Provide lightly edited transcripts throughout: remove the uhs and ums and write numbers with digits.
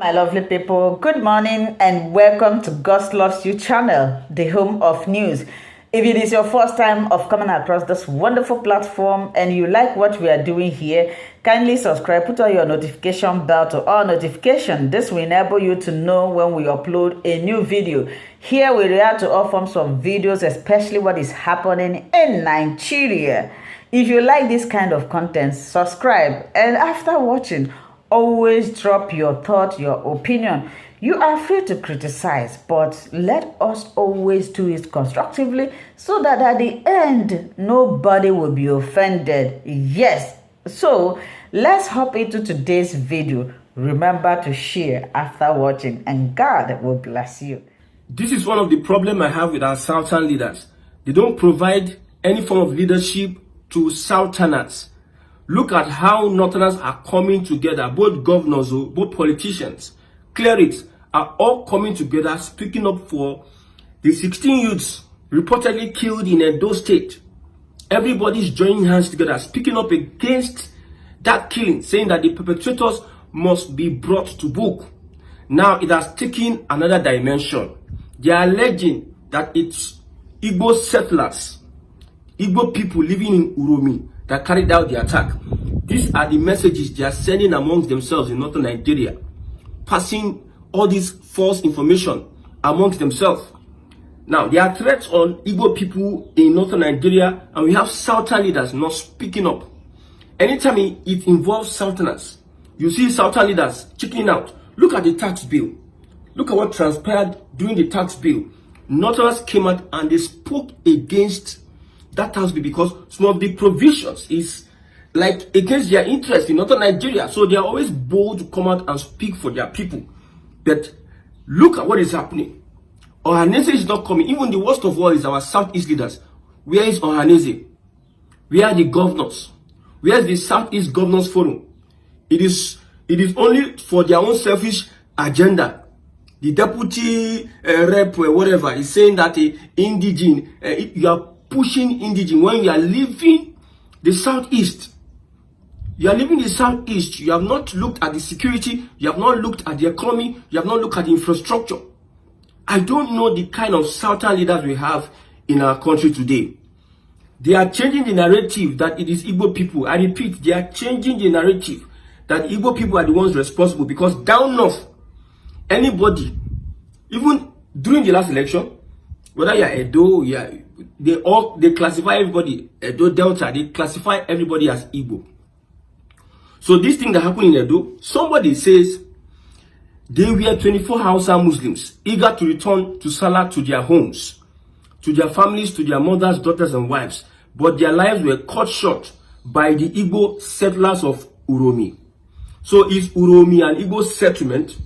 My lovely people, good morning and welcome to God Loves You channel, the home of news. If it is your first time of coming across this wonderful platform and you like what we are doing here, kindly subscribe, put on your notification bell to all notifications. This will enable you to know when we upload a new video. Here we react to all forms of videos, especially what is happening in Nigeria. If you like this kind of content, subscribe, and after watching, always drop your thought, your opinion. You are free to criticize, but let us always do it constructively so that at the end, nobody will be offended. Yes. So let's hop into today's video. Remember to share after watching, and God will bless you. This is one of the problems I have with our Southern leaders. They don't provide any form of leadership to Southerners. Look at how Northerners are coming together. Both governors, both politicians, clerics are all coming together, speaking up for the 16 youths reportedly killed in Edo State. Everybody's joining hands together, speaking up against that killing, saying that the perpetrators must be brought to book. Now it has taken another dimension. They are alleging that it's Igbo settlers, Igbo people living in Uromi, that carried out the attack. These are the messages they are sending amongst themselves in northern Nigeria, passing all this false information amongst themselves. Now, there are threats on Igbo people in northern Nigeria, and we have southern leaders not speaking up. Anytime it involves southerners, you see southern leaders checking out. Look at the tax bill. Look at what transpired during the tax bill. Northerners came out and they spoke against that tax bill because some of the provisions is like against their interest in northern Nigeria. So they are always bold to come out and speak for their people. But look at what is happening. Ohanese is not coming. Even the worst of all is our Southeast leaders. Where is Ohanese? Where are the governors? Where is the Southeast Governors Forum? It is only for their own selfish agenda. The deputy rep or whatever is saying that indigene, you are pushing indigene when you are leaving the Southeast. You are leaving the Southeast. You have not looked at the security. You have not looked at the economy. You have not looked at the infrastructure. I don't know the kind of Southern leaders we have in our country today. They are changing the narrative that it is Igbo people. I repeat, they are changing the narrative that Igbo people are the ones responsible, because down north, anybody, even during the last election, whether you are Edo, they classify everybody, Edo Delta, they classify everybody as Igbo. So this thing that happened in Edo, somebody says they were 24 Hausa Muslims eager to return to Salah, to their homes, to their families, to their mothers, daughters and wives, but their lives were cut short by the Igbo settlers of Uromi. So is Uromi an Igbo settlement?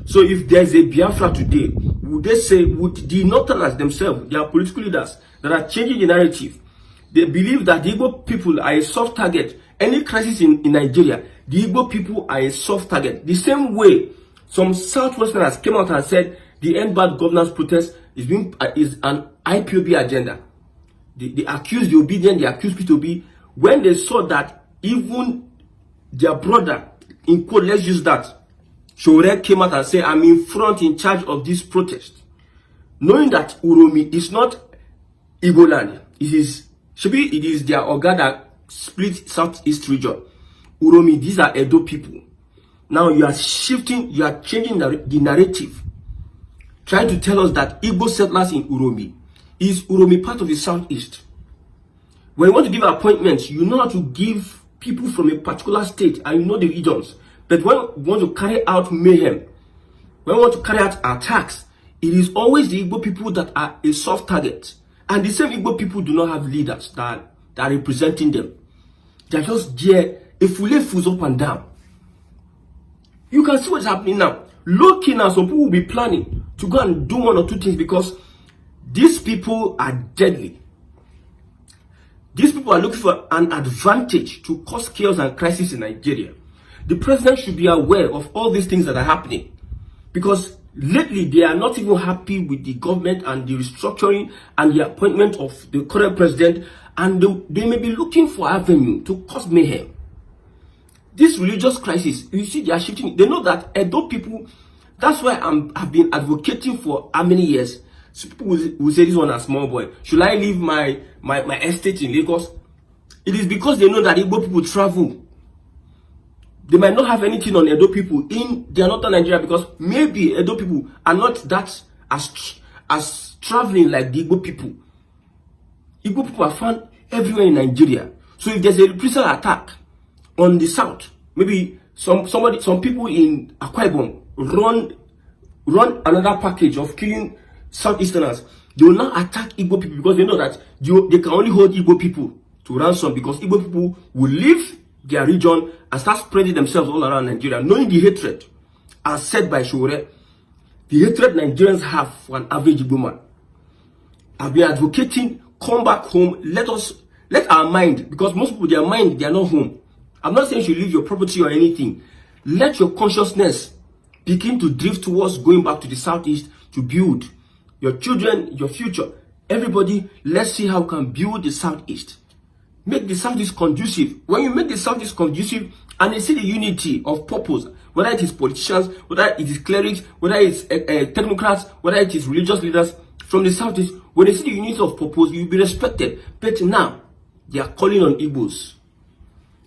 So if there's a Biafra today, would the Northerners themselves, their political leaders that are changing the narrative, they believe that the Igbo people are a soft target? Any crisis in Nigeria, the Igbo people are a soft target. The same way some Southwesterners came out and said the End Bad Governance protest is an IPOB agenda. They accused the obedient, they accused P2B, when they saw that even their brother, in quote, let's use that, Shore came out and said, I'm in charge of this protest. Knowing that Uromi is not Igbo land, it is their Oga that split Southeast region. Uromi, these are Edo people. Now you are shifting, you are changing the narrative. Trying to tell us that Igbo settlers in Uromi, is Uromi part of the Southeast? When you want to give appointments, you know how to give people from a particular state and you know the regions. But when we want to carry out mayhem, when we want to carry out attacks, it is always the Igbo people that are a soft target. And the same Igbo people do not have leaders that are representing them. They are just there, a fools up and down. You can see what's happening now. Low-key now, some people will be planning to go and do one or two things because these people are deadly. These people are looking for an advantage to cause chaos and crisis in Nigeria. The president should be aware of all these things that are happening, because lately they are not even happy with the government and the restructuring and the appointment of the current president, and they may be looking for avenue to cause mayhem. This religious crisis, you see, they are shifting. They know that Edo people, that's why I've been advocating for how many years. So people will say this one a small boy. Should I leave my estate in Lagos? It is because they know that Igbo people travel. They might not have anything on Edo people in their northern Nigeria because maybe Edo people are not that as traveling like the Igbo people. Igbo people are found everywhere in Nigeria. So if there's a reprisal attack on the south, maybe some people in Akwa Ibom run another package of killing Southeasterners. They will not attack Igbo people because they know that they can only hold Igbo people to ransom because Igbo people will leave their region and start spreading themselves all around Nigeria, knowing the hatred, as said by Shore, the hatred Nigerians have for an average Igbo man. I've been advocating, come back home, let our mind, because most people, their mind, they are not home. I'm not saying you should leave your property or anything. Let your consciousness begin to drift towards going back to the southeast to build your children, your future. Everybody, let's see how we can build the southeast. Make the southeast conducive. When you make the southeast conducive and they see the unity of purpose, whether it is politicians, whether it is clerics, whether it's technocrats, whether it is religious leaders from the southeast, when they see the unity of purpose, you'll be respected. But now, they are calling on Igbos.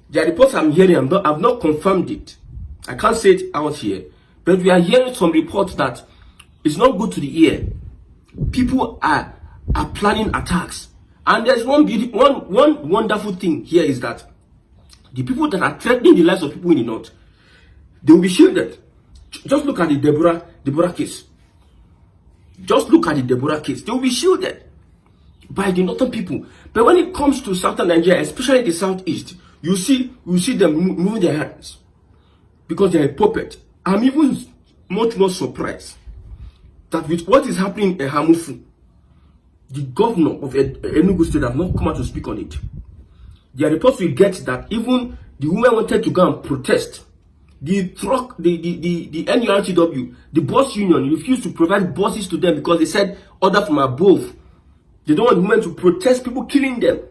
The reports I'm hearing, I've not confirmed it. I can't say it out here. But we are hearing some reports that it's not good to the ear. People are planning attacks. And there's one wonderful thing here is that the people that are threatening the lives of people in the north, they will be shielded. Just look at the Deborah case. Just look at the Deborah case. They will be shielded by the northern people. But when it comes to southern Nigeria, especially the southeast, you see them moving their hands because they are a puppet. I'm even much more surprised that with what is happening in Hamufu, the governor of Enugu State have not come out to speak on it. There are reports we get that even the women wanted to go and protest. The NURTW, the bus union, refused to provide buses to them because they said order from above. They don't want women to protest people killing them.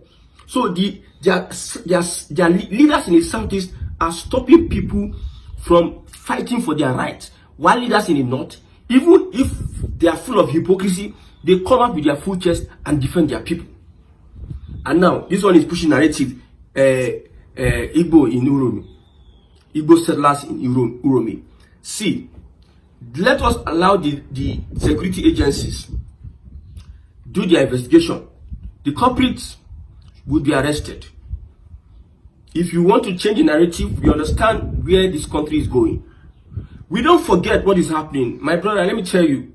So their leaders in the southeast are stopping people from fighting for their rights. While leaders in the north, even if they are full of hypocrisy, they come up with their full chest and defend their people. And now, this one is pushing narrative, Igbo in Uromi. Igbo settlers in Uromi. See, let us allow the security agencies do their investigation. The culprits will be arrested. If you want to change the narrative, we understand where this country is going. We don't forget what is happening. My brother, let me tell you,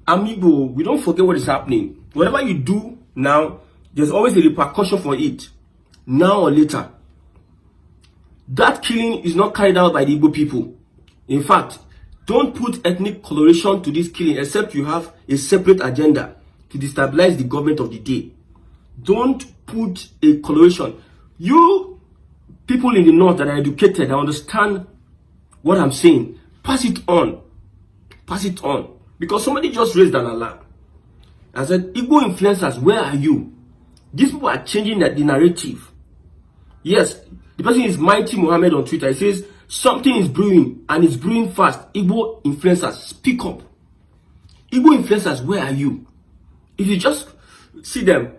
Amigo, we don't forget what is happening. Whatever you do now, there's always a repercussion for it, now or later. That killing is not carried out by the Igbo people. In fact, don't put ethnic coloration to this killing except you have a separate agenda to destabilize the government of the day. Don't put a coloration. You people in the north that are educated, I understand what I'm saying. Pass it on. Pass it on. Because somebody just raised an alarm. I said, Igbo influencers, where are you? These people are changing the narrative. Yes, the person is Mighty Mohammed on Twitter. He says, something is brewing and it's brewing fast. Igbo influencers, speak up. Igbo influencers, where are you? If you just see them,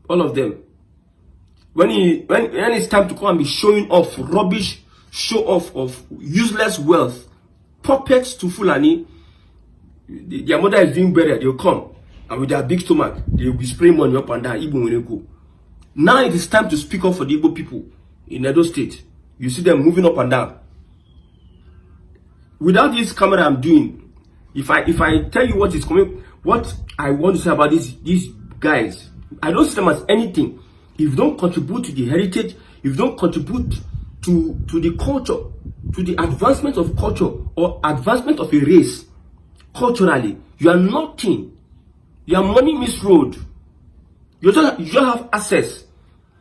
all of them, when it's time to come and be showing off rubbish, show off of useless wealth, puppets to Fulani, their mother is doing better, they'll come. And with their big stomach, they'll be spraying money up and down, even when they go. Now it is time to speak up for the Igbo people in Edo State. You see them moving up and down. Without this camera I'm doing, if I tell you what is coming, what I want to say about these guys, I don't see them as anything. If you don't contribute to the heritage, if you don't contribute to the culture, to the advancement of culture or advancement of a race, culturally, you are nothing. Your money misroad. You just have access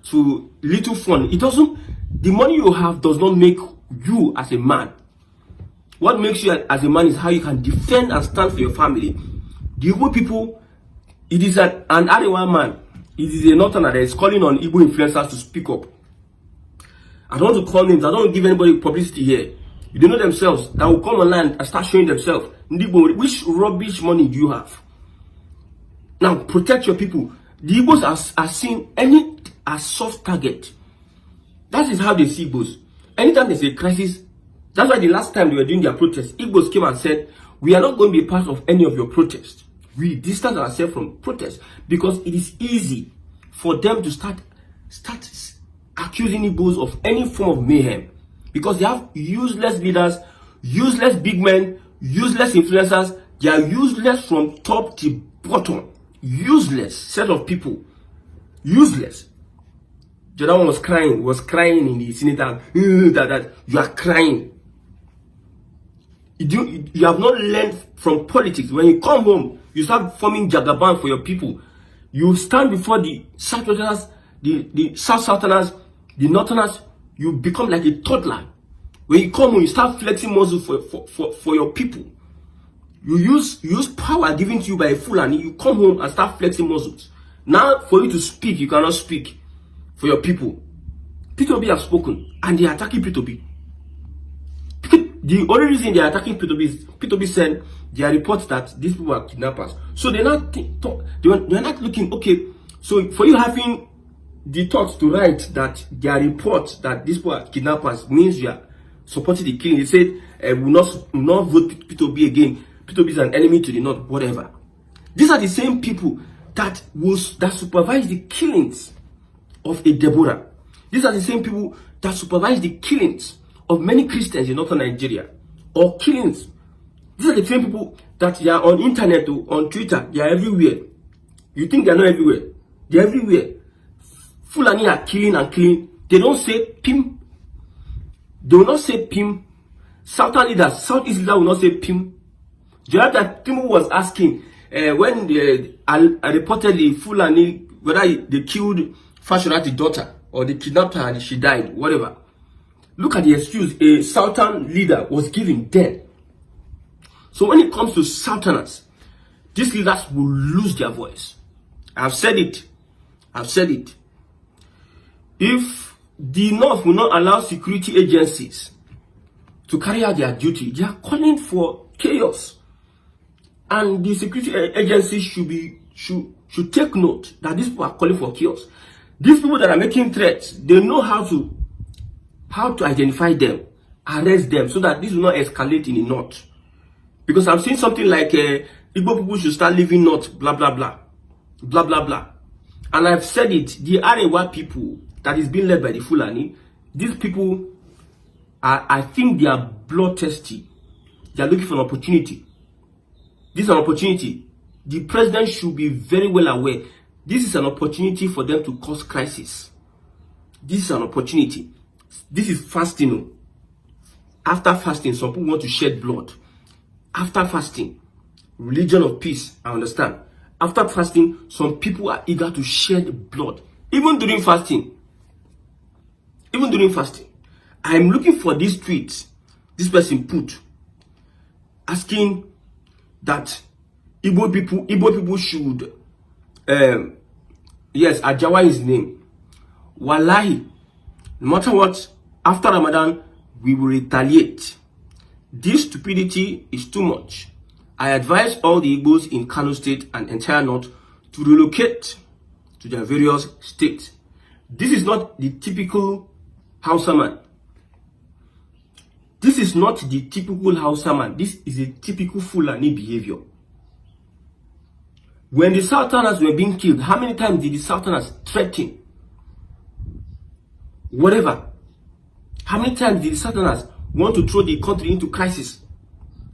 to little fun. The money you have does not make you as a man. What makes you as a man is how you can defend and stand for your family. The Igbo people, it is an Arewa man. It is a northerner that is calling on Igbo influencers to speak up. I don't want to call names. I don't want to give anybody publicity here. They know themselves that will come online and start showing themselves. Which rubbish money do you have? Now, protect your people. The Igbos are seen as soft target. That is how they see Igbos. Anytime there's a crisis, that's why the last time they were doing their protest, Igbos came and said, we are not going to be part of any of your protests. We distance ourselves from protests because it is easy for them to start accusing Igbos of any form of mayhem. Because they have useless leaders, useless big men, useless influencers. They are useless from top to bottom. Useless set of people. Useless. The other one was crying in the Senate. That you are crying. You have not learned from politics. When you come home, you start forming jagaban for your people. You stand before the Southerners, the Southerners, the Northerners. You become like a toddler. When you come home, you start flexing muscle for your people. You use power given to you by a fool, and you come home and start flexing muscles. Now, for you to speak, you cannot speak for your people. P2B have spoken, and they are attacking P2B. The only reason they are attacking P2B is P2B said there are reports that these people are kidnappers. So they're not looking, okay, so for you having the thoughts to write that there are reports that these people are kidnappers means you are supporting the killing. They said, will not vote P2B again. P2B is an enemy to the North, whatever. These are the same people that supervise the killings of a Deborah. These are the same people that supervise the killings of many Christians in northern Nigeria, or killings. These are the same people that they are on internet, on Twitter, they are everywhere. You think they are not everywhere? They are everywhere. Fulani are killing and killing. They don't say PIM. They will not say PIM. Southern leaders, Southeast leaders will not say PIM. The other time, people was asking when reportedly Fulani, whether they killed Fashionati's daughter or they kidnapped her and she died, whatever. Look at the excuse a Southern leader was giving then. So when it comes to Southerners, these leaders will lose their voice. I've said it. If the North will not allow security agencies to carry out their duty, they are calling for chaos. And the security agencies should take note that these people are calling for chaos. These people that are making threats, they know how to identify them, arrest them, so that this will not escalate in the North. Because I'm seeing something like Igbo people should start living North, blah, blah, blah. Blah, blah, blah. And I've said it, the Arewa people that is being led by the Fulani, these people, I think they are bloodthirsty. They are looking for an opportunity. This is an opportunity. The president should be very well aware. This is an opportunity for them to cause crisis. This is an opportunity. This is fasting. After fasting, some people want to shed blood. After fasting, religion of peace, I understand. After fasting, some people are eager to shed blood. Even during fasting. I'm looking for this tweet this person put, asking that Igbo people should, yes, Ajawa is his name. Wallahi, no matter what, after Ramadan, we will retaliate. This stupidity is too much. I advise all the Igbos in Kano State and entire North to relocate to their various states. This is not the typical Hausa man. This is not the typical Hausa man. This is a typical Fulani behavior. When the Southerners were being killed, how many times did the Southerners threaten? Whatever. How many times did the Southerners want to throw the country into crisis?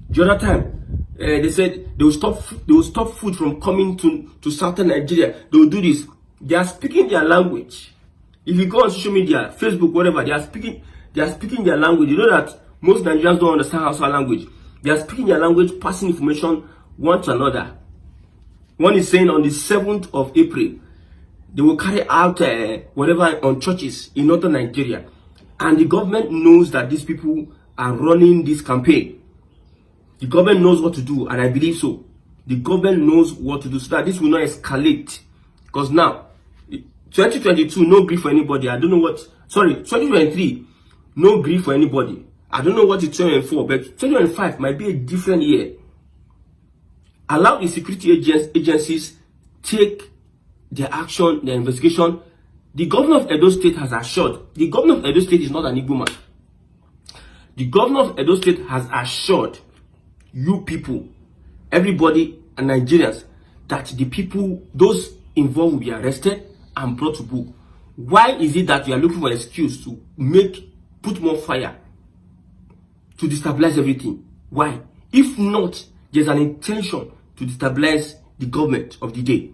The other time, they said they will stop food from coming to southern Nigeria. They will do this. They are speaking their language. If you go on social media, Facebook, whatever, they are speaking their language. You know that most Nigerians don't understand Hausa language. They are speaking their language, passing information one to another. One is saying on the 7th of April, they will carry out whatever on churches in northern Nigeria. And the government knows that these people are running this campaign. The government knows what to do, and I believe so. The government knows what to do so that this will not escalate. Because now, 2022, no grief for anybody. I don't know what. Sorry, 2023, no grief for anybody. I don't know what it's 2024, but 2025 might be a different year. Allow the security agencies take their action, their investigation. The governor of Edo State has assured, the governor of Edo State is not an Igbo man. The governor of Edo State has assured you people, everybody and Nigerians, that the people, those involved will be arrested and brought to book. Why is it that you are looking for an excuse to put more fire to destabilize everything? Why? If not, there's an intention to destabilize the government of the day.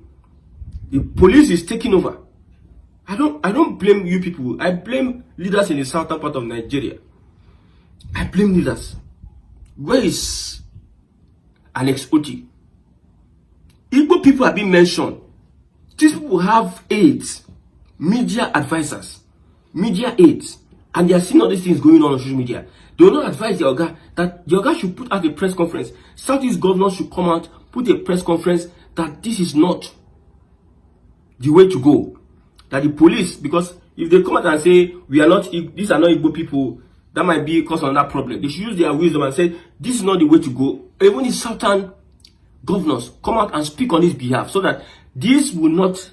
The police is taking over. I don't blame you people. I blame leaders in the southern part of Nigeria. I blame leaders. Where is Alex Oti? Igbo people have been mentioned. These people have aides, media advisors, media aides, and they are seeing all these things going on social media. They will not advise the Oga that the Oga should put out a press conference. Southeast governors should come out, put a press conference that this is not the way to go. That the police, because if they come out and say these are not Igbo people, that might be cause another problem. They should use their wisdom and say this is not the way to go. Even the southern governors come out and speak on his behalf so that this will not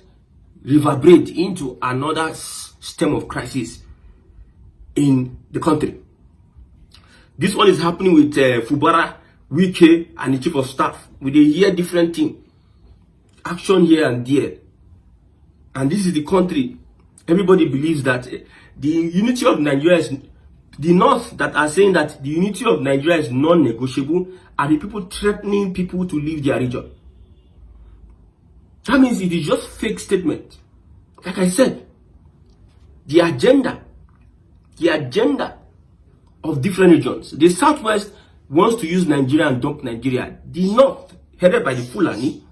reverberate into another stem of crisis in the country. This one is happening with Fubara, Wike, and the chief of staff. With a hear different thing, action here and there, and this is the country. Everybody believes that the unity of Nigeria is the North that are saying that the unity of Nigeria is non-negotiable, are the people threatening people to leave their region. That means it is just fake statement. Like I said, the agenda of different regions. The Southwest wants to use Nigeria and dump Nigeria. The North, headed by the Fulani,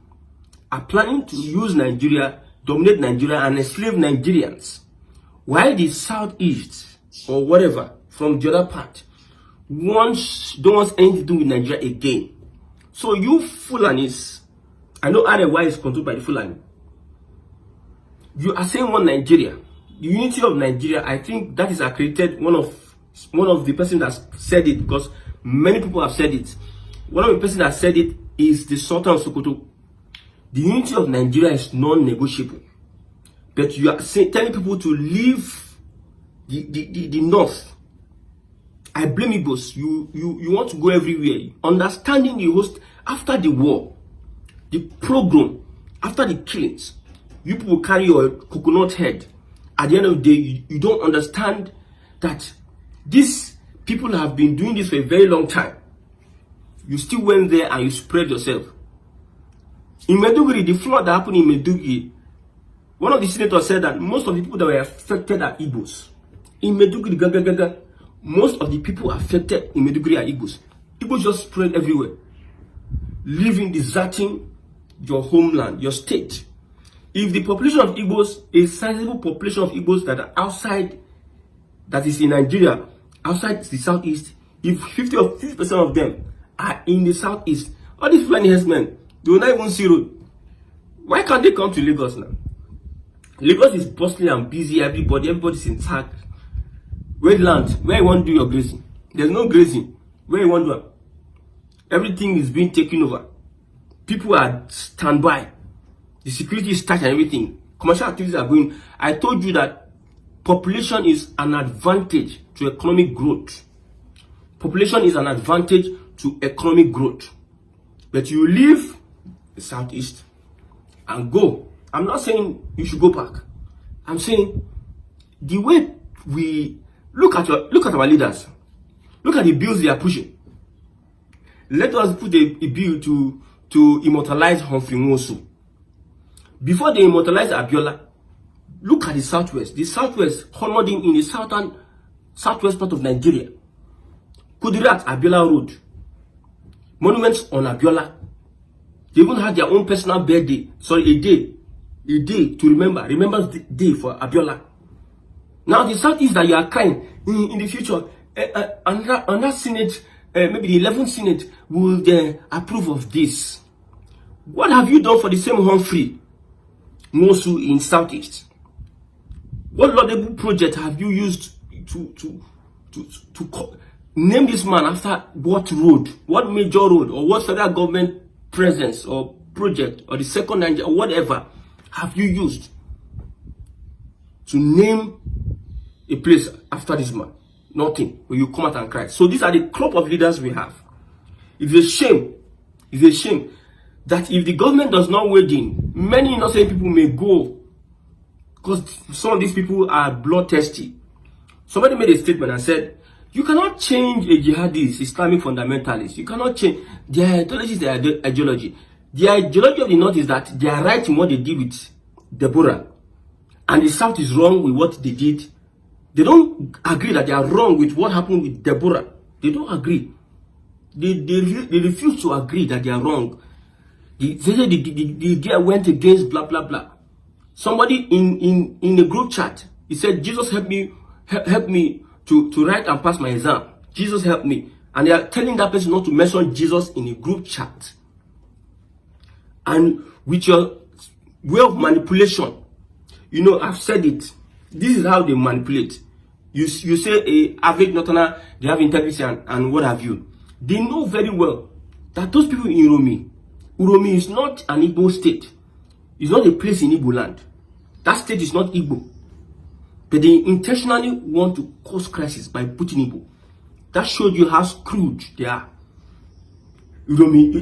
are planning to use Nigeria, dominate Nigeria, and enslave Nigerians. While the Southeast, or whatever, from the other part, don't want anything to do with Nigeria again. So you Fulanis, I know RY is controlled by the Fulani. You are saying one Nigeria. The unity of Nigeria, I think that is accredited one of the person that said it, because many people have said it. One of the person that said it is the Sultan of Sokoto. The unity of Nigeria is non-negotiable. But you are telling people to leave the North. I blame Igbos. You want to go everywhere. Understanding the host after the war, the program, after the killings, you people carry your coconut head. At the end of the day, you don't understand that these people have been doing this for a very long time. You still went there and you spread yourself. In Maiduguri, the flood that happened in Maiduguri, one of the senators said that most of the people that were affected are Igbos. In Maiduguri, most of the people affected in Maiduguri are Igbos. Igbos just spread everywhere, living, deserting your homeland, your state. If the population of Igbos, a sizable population of Igbos that are outside, that is in Nigeria, outside the Southeast, if 50% of them are in the Southeast, all these flying herdsmen, they will not even see road. Why can't they come to Lagos now? Lagos is bustling and busy, everybody's intact. Where land? Where you want to do your grazing? There's no grazing. Where you want to do it? Everything is being taken over. People are standby. The security is tight and everything. Commercial activities are going. I told you that population is an advantage to economic growth. Population is an advantage to economic growth. But you leave the Southeast and go. I'm not saying you should go back. I'm saying the way we look at our leaders, look at the bills they are pushing. Let us put a bill to immortalize Humphrey Nwosu. Before they immortalize Abiola, look at the Southwest. The Southwest honored him in the southwest part of Nigeria. Kudirat Abiola Road. Monuments on Abiola. They even had their own personal birthday. Sorry, a day to remember. Remembrance Day for Abiola. Now the Southeast that you are crying in the future, another Senate, maybe the 11th Senate will approve of this. What have you done for the same Humphrey Nwosu in Southeast? What laudable project have you used name this man after what road, what major road, or what federal government presence or project, or the second Nigeria, or whatever have you used to name a place after this man? Nothing. When you come out and cry. So these are the crop of leaders we have. It's a shame. It's a shame that if the government does not wade in, many innocent people may go, because some of these people are bloodthirsty. Somebody made a statement and said, you cannot change a jihadist, Islamic fundamentalist. You cannot change their ideology. Their ideology. The ideology of the North is that they are right in what they did with Deborah, and the South is wrong with what they did. They don't agree that they are wrong with what happened with Deborah. They don't agree. They refuse to agree that they are wrong. They say the girl went against blah blah blah. Somebody in a group chat, he said, Jesus help me to write and pass my exam. Jesus help me. And they are telling that person not to mention Jesus in a group chat. And with your way of manipulation, you know, I've said it. This is how they manipulate. You say a average Northerner, they have integrity and what have you. They know very well that those people in Uromi is not an Igbo state. It's not a place in Igbo land. That state is not Igbo. But they intentionally want to cause crisis by putting Igbo. That showed you how screwed they are. Uromi,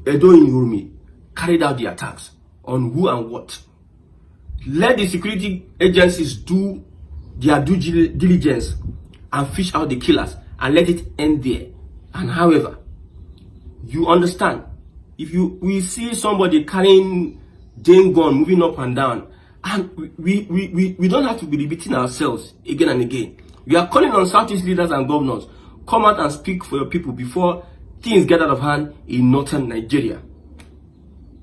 Edo in Uromi carried out the attacks on who and what. Let the security agencies do their due diligence and fish out the killers and let it end there. And however, you understand, if we see somebody carrying Jane gun moving up and down, and we don't have to be repeating ourselves again and again. We are calling on Southeast leaders and governors, come out and speak for your people before things get out of hand in northern Nigeria.